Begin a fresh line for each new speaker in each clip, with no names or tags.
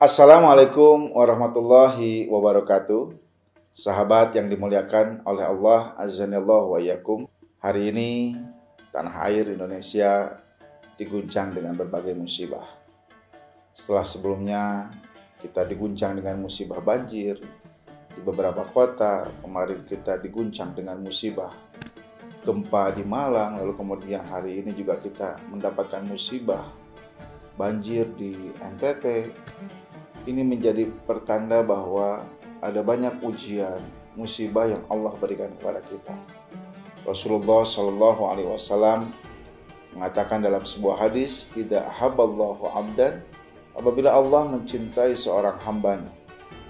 Assalamualaikum warahmatullahi wabarakatuh. Sahabat yang dimuliakan oleh Allah azanillahu wa iyyakum. Hari ini tanah air Indonesia diguncang dengan berbagai musibah. Setelah sebelumnya kita diguncang dengan musibah banjir di beberapa kota, kemarin kita diguncang dengan musibah gempa di Malang, lalu kemudian hari ini juga kita mendapatkan musibah banjir di NTT. Ini menjadi pertanda bahwa ada banyak ujian, musibah yang Allah berikan kepada kita. Rasulullah Shallallahu Alaihi Wasallam mengatakan dalam sebuah hadis, "Idza ahabballahu 'abdan", apabila Allah mencintai seorang hambanya,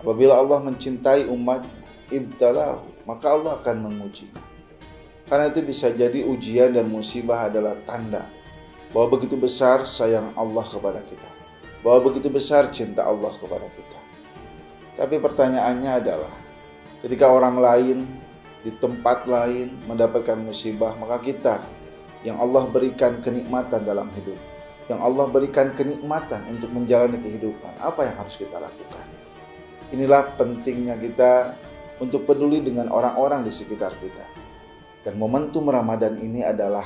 apabila Allah mencintai umat, ibtalahu, maka Allah akan menguji. Karena itu bisa jadi ujian dan musibah adalah tanda bahwa begitu besar sayang Allah kepada kita, bahwa begitu besar cinta Allah kepada kita. Tapi pertanyaannya adalah, ketika orang lain di tempat lain mendapatkan musibah, maka kita yang Allah berikan kenikmatan dalam hidup, yang Allah berikan kenikmatan untuk menjalani kehidupan, apa yang harus kita lakukan? Inilah pentingnya kita untuk peduli dengan orang-orang di sekitar kita. Dan momentum Ramadan ini adalah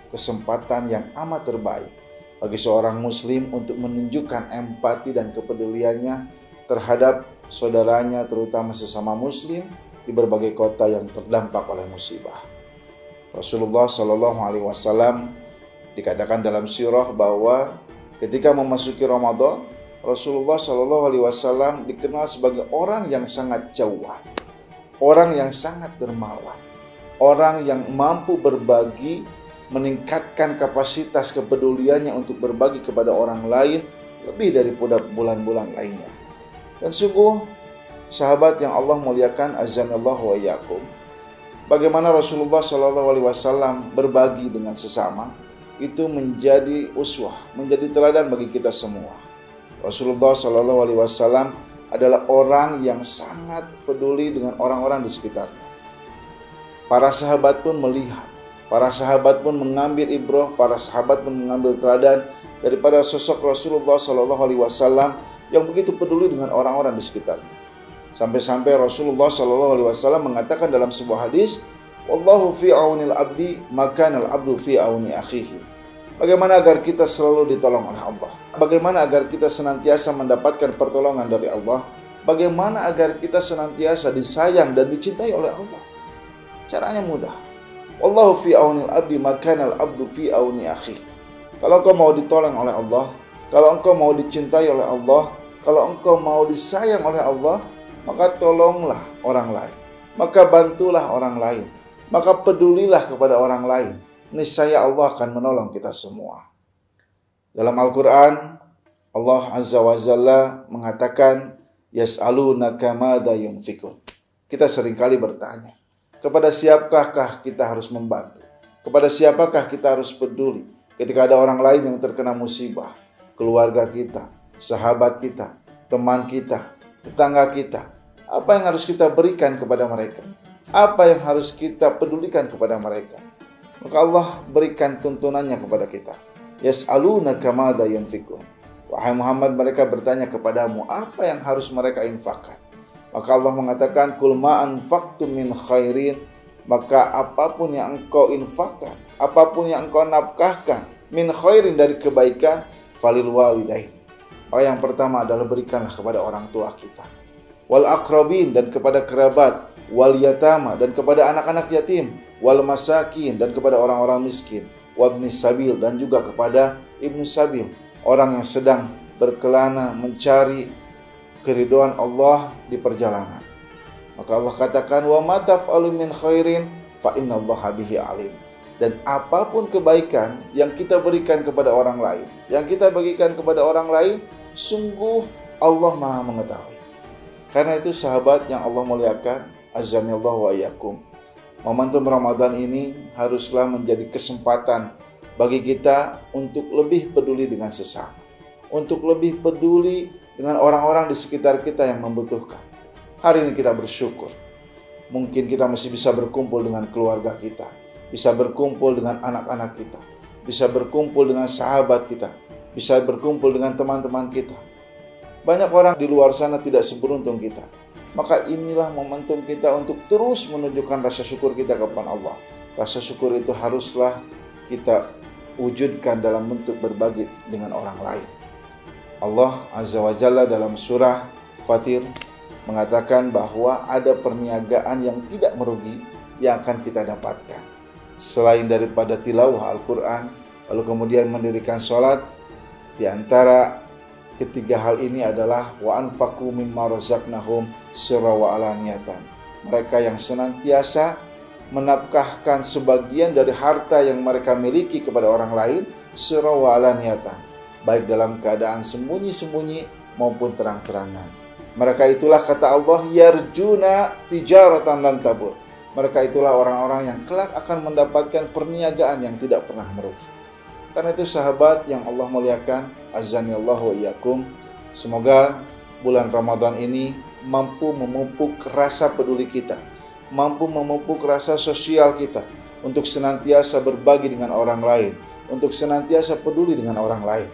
kesempatan yang amat terbaik bagi seorang muslim untuk menunjukkan empati dan kepeduliannya terhadap saudaranya, terutama sesama muslim di berbagai kota yang terdampak oleh musibah. Rasulullah Shallallahu Alaihi Wasallam dikatakan dalam sirah bahwa ketika memasuki Ramadan, Rasulullah Shallallahu Alaihi Wasallam dikenal sebagai orang yang sangat jawad, orang yang sangat dermawan, orang yang mampu berbagi, meningkatkan kapasitas kepeduliannya untuk berbagi kepada orang lain lebih daripada bulan-bulan lainnya. Dan sungguh sahabat yang Allah muliakan azanillahu wa iyyakum, bagaimana Rasulullah SAW berbagi dengan sesama itu menjadi uswah, menjadi teladan bagi kita semua. Rasulullah SAW adalah orang yang sangat peduli dengan orang-orang di sekitarnya. Para sahabat pun melihat, para sahabat pun mengambil ibrah, para sahabat pun mengambil teladan daripada sosok Rasulullah SAW yang begitu peduli dengan orang-orang di sekitarnya. Sampai-sampai Rasulullah SAW mengatakan dalam sebuah hadis, "Wallahu fi aunil abdi, makanal abdu fi auni akhihi." Bagaimana agar kita selalu ditolong oleh Allah? Bagaimana agar kita senantiasa mendapatkan pertolongan dari Allah? Bagaimana agar kita senantiasa disayang dan dicintai oleh Allah? Caranya mudah. Wallahu fi aunil abdi, makanal abdu fi auni akhihi. Kalau engkau mau ditolong oleh Allah, kalau engkau mau dicintai oleh Allah, kalau engkau mau disayang oleh Allah, maka tolonglah orang lain, maka bantulah orang lain, maka pedulilah kepada orang lain. Niscaya Allah akan menolong kita semua. Dalam Al-Quran, Allah Azza wa Jalla mengatakan, "Yas'alunaka madza yunfikun." Kita seringkali bertanya, kepada siapakah kita harus membantu? Kepada siapakah kita harus peduli ketika ada orang lain yang terkena musibah? Keluarga kita, sahabat kita, teman kita, tetangga kita. Apa yang harus kita berikan kepada mereka? Apa yang harus kita pedulikan kepada mereka? Maka Allah berikan tuntunannya kepada kita. Yas'alunaka madza yunfikun. Wahai Muhammad, mereka bertanya kepadamu, apa yang harus mereka infakkan? Maka Allah mengatakan, "Qul ma anfaqtum min khairin", maka apapun yang engkau infakkan, apapun yang engkau nafkahkan, min khairin dari kebaikan, falil walidain. Maka yang pertama adalah berikanlah kepada orang tua kita, wal aqrabin, dan kepada kerabat, wal yatama, dan kepada anak-anak yatim, wal masakin, dan kepada orang-orang miskin, wabnis sabil, dan juga kepada ibnu sabil, orang yang sedang berkelana mencari keridhaan Allah di perjalanan. Maka Allah katakan, "Wa ma taf'alu min khairin fa innallaha bihi alim." Dan apapun kebaikan yang kita berikan kepada orang lain, yang kita bagikan kepada orang lain, sungguh Allah Maha mengetahui. Karena itu sahabat yang Allah muliakan, azanillahu wa iyyakum, momentum Ramadan ini haruslah menjadi kesempatan bagi kita untuk lebih peduli dengan sesama, untuk lebih peduli dengan orang-orang di sekitar kita yang membutuhkan. Hari ini kita bersyukur, mungkin kita masih bisa berkumpul dengan keluarga kita, bisa berkumpul dengan anak-anak kita, bisa berkumpul dengan sahabat kita, bisa berkumpul dengan teman-teman kita. Banyak orang di luar sana tidak seberuntung kita. Maka inilah momentum kita untuk terus menunjukkan rasa syukur kita kepada Allah. Rasa syukur itu haruslah kita wujudkan dalam bentuk berbagi dengan orang lain. Allah Azza wa Jalla dalam surah Fatir mengatakan bahwa ada perniagaan yang tidak merugi yang akan kita dapatkan. Selain daripada tilawah Al-Quran, lalu kemudian mendirikan sholat, di antara ketiga hal ini adalah wa anfaqu mimma razaqnahum sirra wa alaniyatan. Mereka yang senantiasa menafkahkan sebagian dari harta yang mereka miliki kepada orang lain sirra wa alaniyatan, baik dalam keadaan sembunyi-sembunyi maupun terang-terangan. Mereka itulah kata Allah yarjuna tijaratan lan tabur. Mereka itulah orang-orang yang kelak akan mendapatkan perniagaan yang tidak pernah merugi. Karena itu sahabat yang Allah muliakan, azanillahu wa iyyakum, semoga bulan Ramadan ini mampu memupuk rasa peduli kita, mampu memupuk rasa sosial kita untuk senantiasa berbagi dengan orang lain, untuk senantiasa peduli dengan orang lain.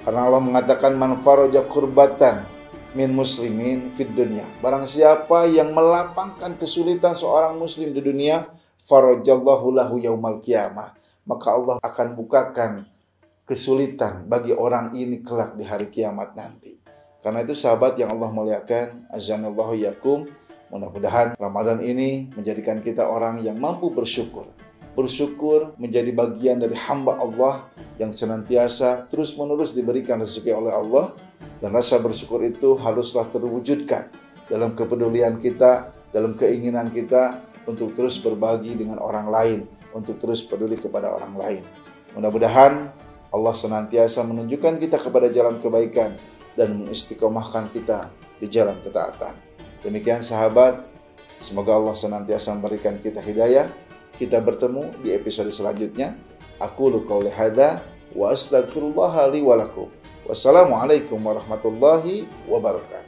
Karena Allah mengatakan man faraja kurbatan min muslimin fid dunya. Barang siapa yang melapangkan kesulitan seorang muslim di dunia, farajallahu lahu yaumal qiyamah, maka Allah akan bukakan kesulitan bagi orang ini kelak di hari kiamat nanti. Karena itu sahabat yang Allah muliakan, azanallahu iyyakum, mudah-mudahan Ramadan ini menjadikan kita orang yang mampu bersyukur. Bersyukur menjadi bagian dari hamba Allah yang senantiasa terus-menerus diberikan rezeki oleh Allah, dan rasa bersyukur itu haruslah terwujudkan dalam kepedulian kita, dalam keinginan kita untuk terus berbagi dengan orang lain, untuk terus peduli kepada orang lain. Mudah-mudahan Allah senantiasa menunjukkan kita kepada jalan kebaikan dan mengistiqomahkan kita di jalan ketaatan. Demikian sahabat, semoga Allah senantiasa memberikan kita hidayah. Kita bertemu di episode selanjutnya. Aqulu qouli hadza wa astaghfirullah li wa lakum. Wassalamualaikum warahmatullahi wabarakatuh.